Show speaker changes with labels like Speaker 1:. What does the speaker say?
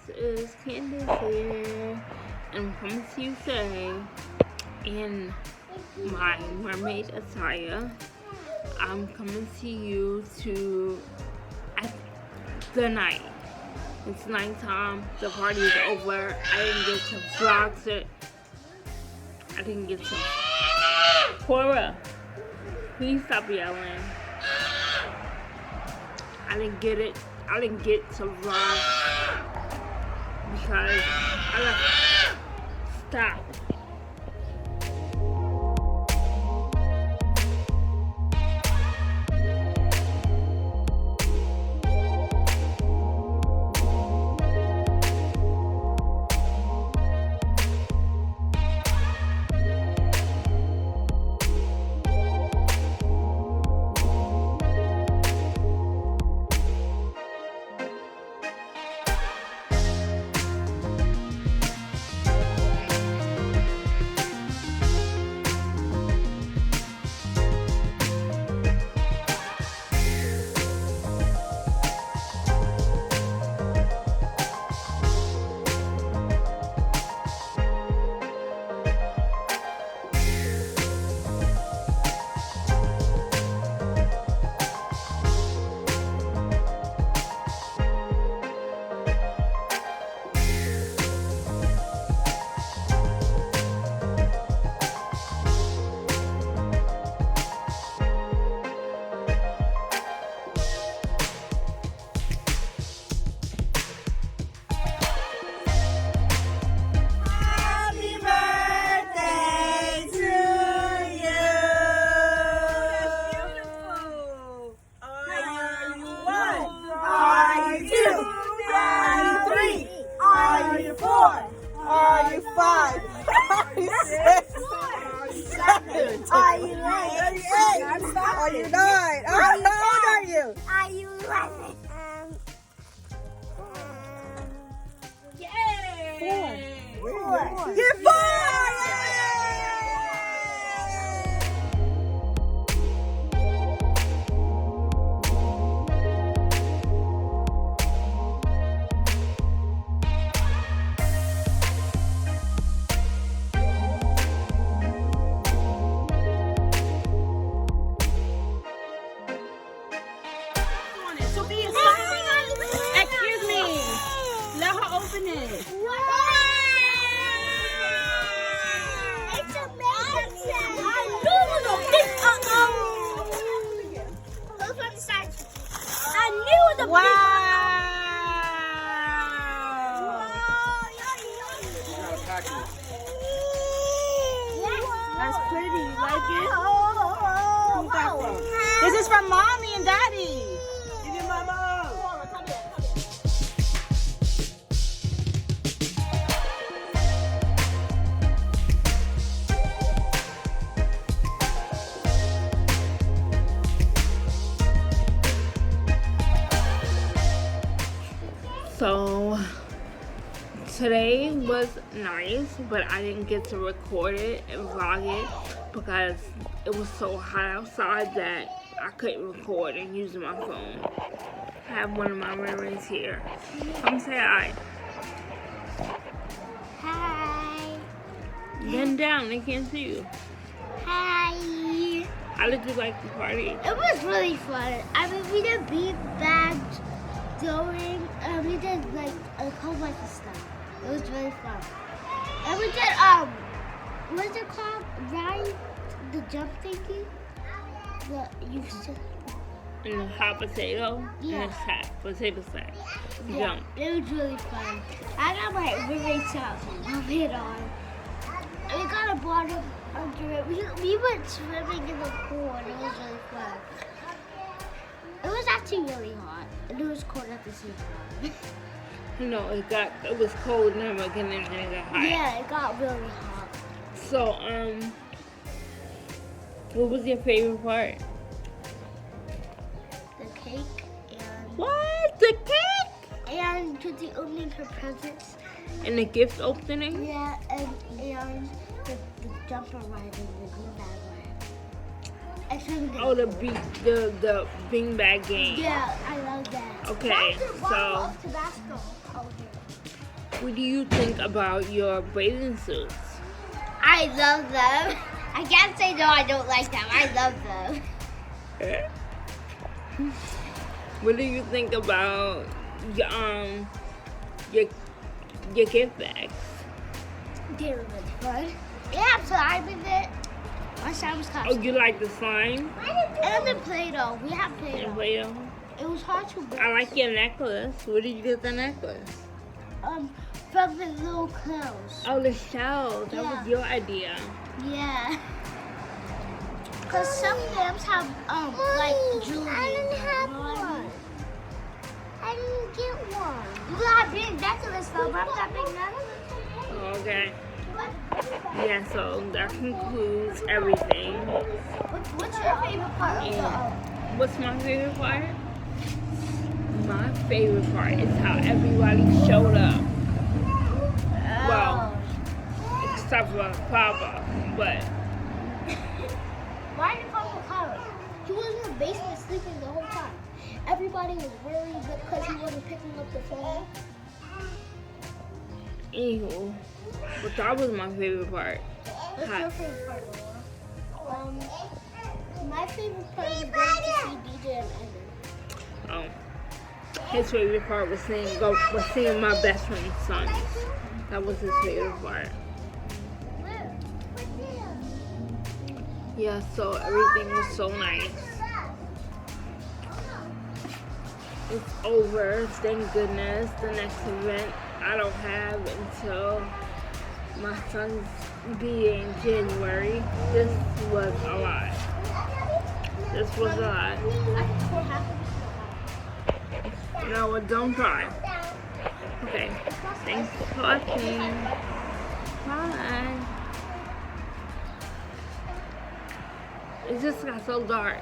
Speaker 1: is Candace here, and I'm coming to you today in my mermaid attire. I'm coming to you at the night. It's nighttime, the party is over. I didn't get to vlog it. I didn't get to. Cora, please stop yelling. I didn't get to vlog because stop.
Speaker 2: Are you 8? Are you 9? How old are you?
Speaker 3: Are you 11?
Speaker 2: Yay!
Speaker 3: 4.
Speaker 2: You're 4!
Speaker 1: Excuse me. Let her open it.
Speaker 3: It's amazing. I knew the
Speaker 2: Wow!
Speaker 1: That's pretty. You like it?
Speaker 2: Who's that from? This is from Mommy and Daddy. Give your mama.
Speaker 1: So today was nice, but I didn't get to record it and vlog it because it was so hot outside that I couldn't record and use my phone. I have one of my mermaids here. Come say hi.
Speaker 3: Hi.
Speaker 1: Bend down, they can't see you.
Speaker 3: Hi.
Speaker 1: How did you like the party?
Speaker 3: It was really fun. I mean, we did beat bags, going, we did like a whole bunch of stuff. It was really fun. And we did, what's it called? Ride the jump thingy? You should.
Speaker 1: And the hot potato
Speaker 3: Yeah.
Speaker 1: and the sack, potato sack.
Speaker 3: Yeah,
Speaker 1: Jump.
Speaker 3: it was really fun. I got my mermaid outfit on. And we got a bottom under it. We went swimming in the pool and it was really fun. It was actually really hot and it was cold at the same time.
Speaker 1: No, it was cold and then again it got hot.
Speaker 3: Yeah, it got really hot.
Speaker 1: So, what was your favorite part?
Speaker 3: The cake and
Speaker 1: What? The cake?
Speaker 3: and to the opening her presents.
Speaker 1: And the gift opening?
Speaker 3: Yeah, and the jumper ride and the beanbag ride.
Speaker 1: Oh, the beanbag game.
Speaker 3: Yeah, I love that.
Speaker 1: Okay, so
Speaker 3: Tabasco. Oh, here.
Speaker 1: What do you think about your bathing suits?
Speaker 3: I love them. I can't say no, I don't like them. I love them.
Speaker 1: What do you think about your gift bags?
Speaker 3: They're really fun. Yeah, slime in it. My slime was
Speaker 1: Oh,
Speaker 3: custom.
Speaker 1: you like the slime
Speaker 3: And the Play-Doh. We have
Speaker 1: and
Speaker 3: Play-Doh.
Speaker 1: Play-Doh?
Speaker 3: It was hard to break.
Speaker 1: I like your necklace. Where did you get the necklace?
Speaker 3: From the little clothes.
Speaker 1: Oh, the shell. That was
Speaker 3: Yeah.
Speaker 1: your idea.
Speaker 3: Yeah. Cause some games have like jewelry. I didn't have one. I didn't get one. You got a big necklace though, but I've got big necklace.
Speaker 1: Okay. Yeah, so that concludes everything.
Speaker 3: What's your favorite part of the
Speaker 1: What's my favorite part? My favorite part is how everybody showed up. Well, except for Papa, but
Speaker 3: Why did Papa come? He was in the basement sleeping the whole time. Everybody was worried because he wasn't picking up the phone.
Speaker 1: anywho, but that was my favorite part.
Speaker 3: What's
Speaker 1: Hi.
Speaker 3: your favorite part, Laura? My favorite part is going to see DJ and Evan.
Speaker 1: His favorite part was seeing my best friend's son. That was his favorite part. Yeah, so everything was so nice. It's over, thank goodness. The next event I don't have until my son's being January. This was a lot. This was a lot. You know what, don't cry. Okay, thanks for watching. Bye. It just got so dark.